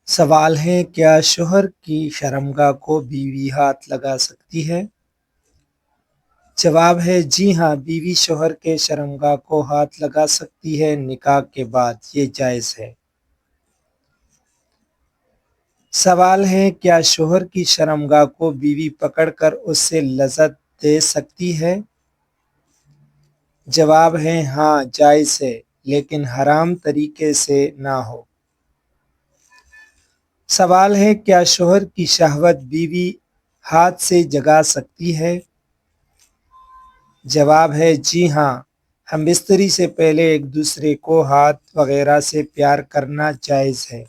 سوال ہے کیا شوہر کی شرمگاہ کو بیوی ہاتھ لگا سکتی ہے؟ جواب ہے جی ہاں، بیوی شوہر کے شرمگاہ کو ہاتھ لگا سکتی ہے، نکاح کے بعد یہ جائز ہے۔ سوال ہے کیا شوہر کی شرمگاہ کو بیوی پکڑ کر اس سے لذت دے سکتی ہے؟ جواب ہے ہاں، جائز ہے، لیکن حرام طریقے سے نہ ہو۔ سوال ہے کیا شوہر کی شہوت بیوی ہاتھ سے جگا سکتی ہے؟ جواب ہے جی ہاں، ہم بستری سے پہلے ایک دوسرے کو ہاتھ وغیرہ سے پیار کرنا جائز ہے۔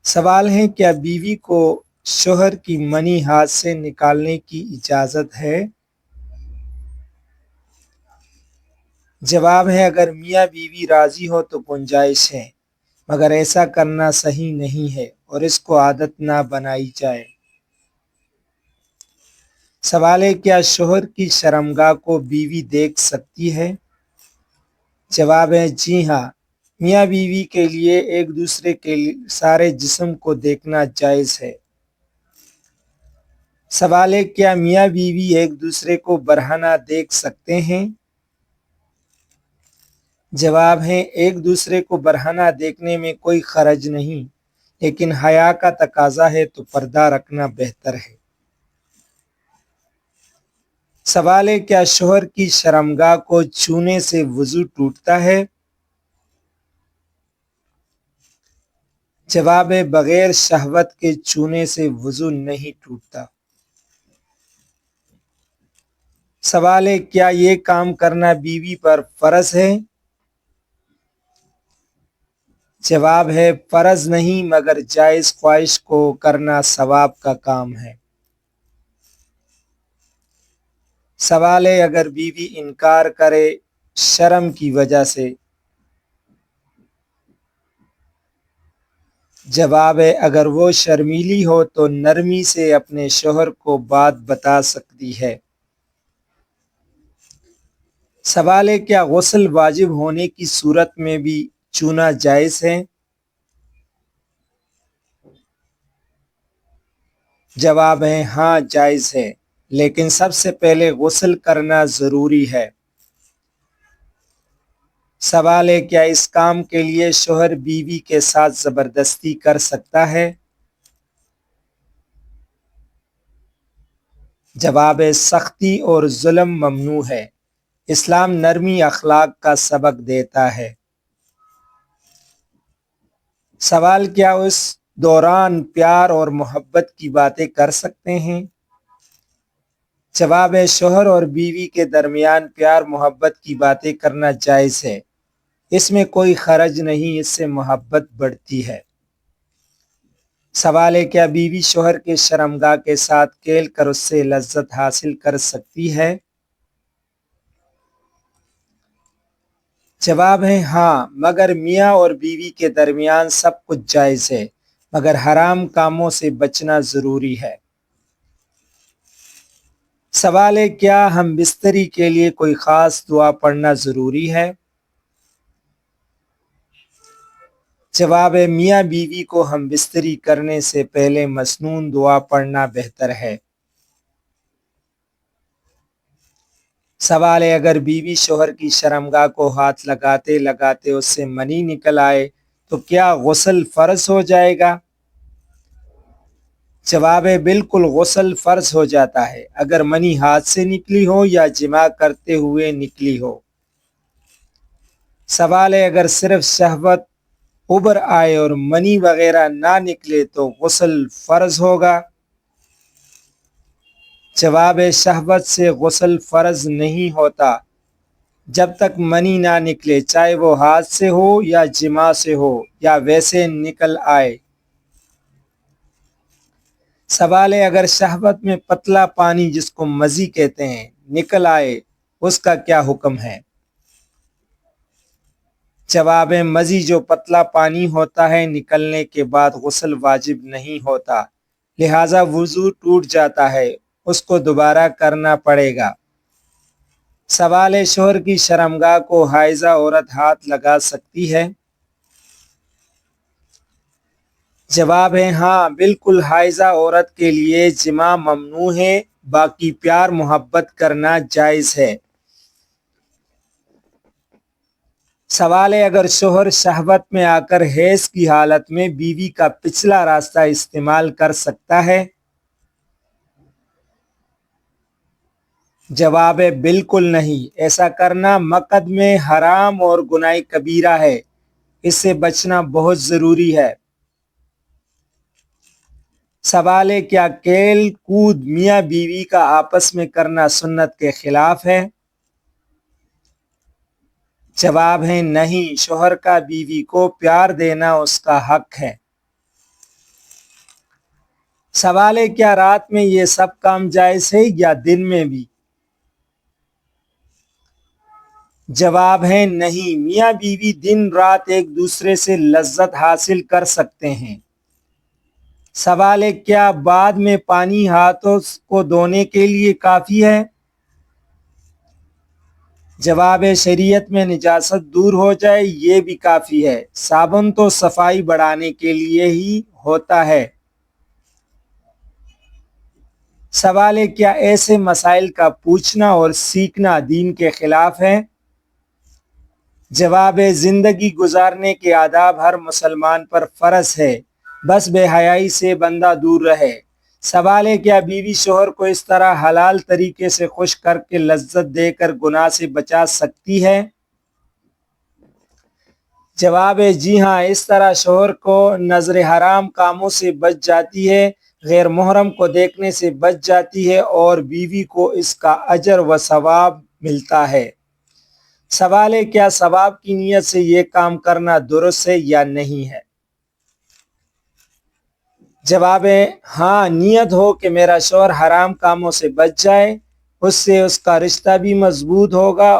سوال ہے کیا بیوی کو شوہر کی منی ہاتھ سے نکالنے کی اجازت ہے؟ جواب ہے اگر میاں بیوی راضی ہو تو گنجائش ہے، مگر ایسا کرنا صحیح نہیں ہے اور اس کو عادت نہ بنائی جائے۔ سوال ہے کیا شوہر کی شرمگاہ کو بیوی دیکھ سکتی ہے؟ جواب ہے جی ہاں، میاں بیوی کے لیے ایک دوسرے کے سارے جسم کو دیکھنا جائز ہے۔ سوال ہے کیا میاں بیوی ایک دوسرے کو برہنہ دیکھ سکتے ہیں؟ جواب ہے ایک دوسرے کو برہنہ دیکھنے میں کوئی حرج نہیں، لیکن حیا کا تقاضا ہے تو پردہ رکھنا بہتر ہے۔ سوال ہے کیا شوہر کی شرمگاہ کو چھونے سے وضو ٹوٹتا ہے؟ جواب ہے بغیر شہوت کے چھونے سے وضو نہیں ٹوٹتا۔ سوال ہے کیا یہ کام کرنا بیوی پر فرض ہے؟ جواب ہے فرض نہیں، مگر جائز خواہش کو کرنا ثواب کا کام ہے۔ سوال ہے اگر بیوی انکار کرے شرم کی وجہ سے؟ جواب ہے اگر وہ شرمیلی ہو تو نرمی سے اپنے شوہر کو بات بتا سکتی ہے۔ سوال ہے کیا غسل واجب ہونے کی صورت میں بھی چونا جائز ہے؟ جواب ہے ہاں، جائز ہے، لیکن سب سے پہلے غسل کرنا ضروری ہے۔ سوال ہے کیا اس کام کے لیے شوہر بیوی کے ساتھ زبردستی کر سکتا ہے؟ جواب ہے سختی اور ظلم ممنوع ہے، اسلام نرمی اخلاق کا سبق دیتا ہے۔ سوال کیا اس دوران پیار اور محبت کی باتیں کر سکتے ہیں؟ جواب ہے شوہر اور بیوی کے درمیان پیار محبت کی باتیں کرنا جائز ہے، اس میں کوئی حرج نہیں، اس سے محبت بڑھتی ہے۔ سوال ہے کیا بیوی شوہر کے شرمگاہ کے ساتھ کھیل کر اس سے لذت حاصل کر سکتی ہے؟ جواب ہے ہاں، مگر میاں اور بیوی کے درمیان سب کچھ جائز ہے، مگر حرام کاموں سے بچنا ضروری ہے۔ سوال ہے کیا ہم بستری کے لیے کوئی خاص دعا پڑھنا ضروری ہے؟ جواب ہے میاں بیوی کو ہم بستری کرنے سے پہلے مسنون دعا پڑھنا بہتر ہے۔ سوال ہے اگر بیوی شوہر کی شرمگاہ کو ہاتھ لگاتے لگاتے اس سے منی نکل آئے تو کیا غسل فرض ہو جائے گا؟ جواب ہے بالکل، غسل فرض ہو جاتا ہے اگر منی ہاتھ سے نکلی ہو یا جماع کرتے ہوئے نکلی ہو۔ سوال ہے اگر صرف شہوت ابھر آئے اور منی وغیرہ نہ نکلے تو غسل فرض ہوگا؟ جواب ہے شہوت سے غسل فرض نہیں ہوتا جب تک منی نہ نکلے، چاہے وہ ہاتھ سے ہو یا جماع سے ہو یا ویسے نکل آئے۔ سوال ہے اگر شہوت میں پتلا پانی جس کو مزی کہتے ہیں نکل آئے، اس کا کیا حکم ہے؟ جواب ہے مزی جو پتلا پانی ہوتا ہے نکلنے کے بعد غسل واجب نہیں ہوتا، لہذا وضو ٹوٹ جاتا ہے، اس کو دوبارہ کرنا پڑے گا۔ سوال ہے شوہر کی شرمگاہ کو حائضہ عورت ہاتھ لگا سکتی ہے؟ جواب ہے ہاں بالکل، حائضہ عورت کے لیے جماع ممنوع ہے، باقی پیار محبت کرنا جائز ہے۔ سوال ہے اگر شوہر شہوت میں آ کر حیض کی حالت میں بیوی کا پچھلا راستہ استعمال کر سکتا ہے؟ جواب ہے بالکل نہیں، ایسا کرنا مقد میں حرام اور گناہ کبیرہ ہے، اس سے بچنا بہت ضروری ہے۔ سوال ہے کیا کھیل کود میاں بیوی کا آپس میں کرنا سنت کے خلاف ہے؟ جواب ہے نہیں، شوہر کا بیوی کو پیار دینا اس کا حق ہے۔ سوال ہے کیا رات میں یہ سب کام جائز ہے یا دن میں بھی؟ جواب ہے نہیں، میاں بیوی دن رات ایک دوسرے سے لذت حاصل کر سکتے ہیں۔ سوال ہے کیا بعد میں پانی ہاتھوں کو دھونے کے لیے کافی ہے؟ جواب ہے شریعت میں نجاست دور ہو جائے یہ بھی کافی ہے، صابن تو صفائی بڑھانے کے لیے ہی ہوتا ہے۔ سوال ہے کیا ایسے مسائل کا پوچھنا اور سیکھنا دین کے خلاف ہے؟ جواب ہے زندگی گزارنے کے آداب ہر مسلمان پر فرض ہے، بس بے حیائی سے بندہ دور رہے۔ سوال ہے کیا بیوی شوہر کو اس طرح حلال طریقے سے خوش کر کے لذت دے کر گناہ سے بچا سکتی ہے؟ جواب ہے جی ہاں، اس طرح شوہر کو نظر حرام کاموں سے بچ جاتی ہے، غیر محرم کو دیکھنے سے بچ جاتی ہے اور بیوی کو اس کا اجر و ثواب ملتا ہے۔ سوال ہے کیا ثواب کی نیت سے یہ کام کرنا درست ہے یا نہیں ہے؟ جواب ہے ہاں، نیت ہو کہ میرا شوہر حرام کاموں سے بچ جائے، اس سے اس کا رشتہ بھی مضبوط ہوگا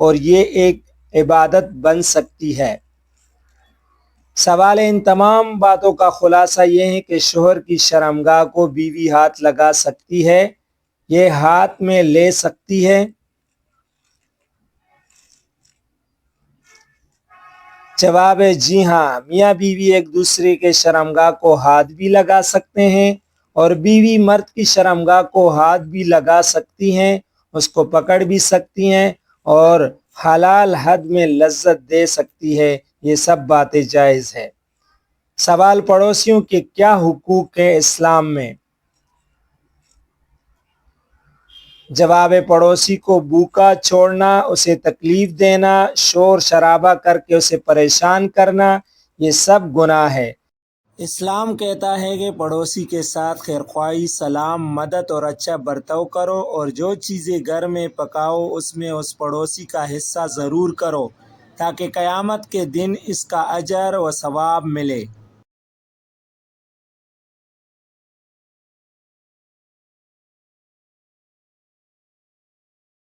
اور یہ ایک عبادت بن سکتی ہے۔ سوال ہے ان تمام باتوں کا خلاصہ یہ ہے کہ شوہر کی شرمگاہ کو بیوی ہاتھ لگا سکتی ہے، یہ ہاتھ میں لے سکتی ہے۔ جواب ہے جی ہاں، میاں بیوی ایک دوسرے کے شرمگاہ کو ہاتھ بھی لگا سکتے ہیں اور بیوی مرد کی شرمگاہ کو ہاتھ بھی لگا سکتی ہیں، اس کو پکڑ بھی سکتی ہیں اور حلال حد میں لذت دے سکتی ہے، یہ سب باتیں جائز ہے۔ سوال پڑوسیوں کے کیا حقوق ہیں اسلام میں؟ جواب پڑوسی کو بھوکا چھوڑنا، اسے تکلیف دینا، شور شرابہ کر کے اسے پریشان کرنا، یہ سب گناہ ہے۔ اسلام کہتا ہے کہ پڑوسی کے ساتھ خیرخواہی، سلام، مدد اور اچھا برتاؤ کرو اور جو چیزیں گھر میں پکاؤ اس میں اس پڑوسی کا حصہ ضرور کرو تاکہ قیامت کے دن اس کا اجر و ثواب ملے۔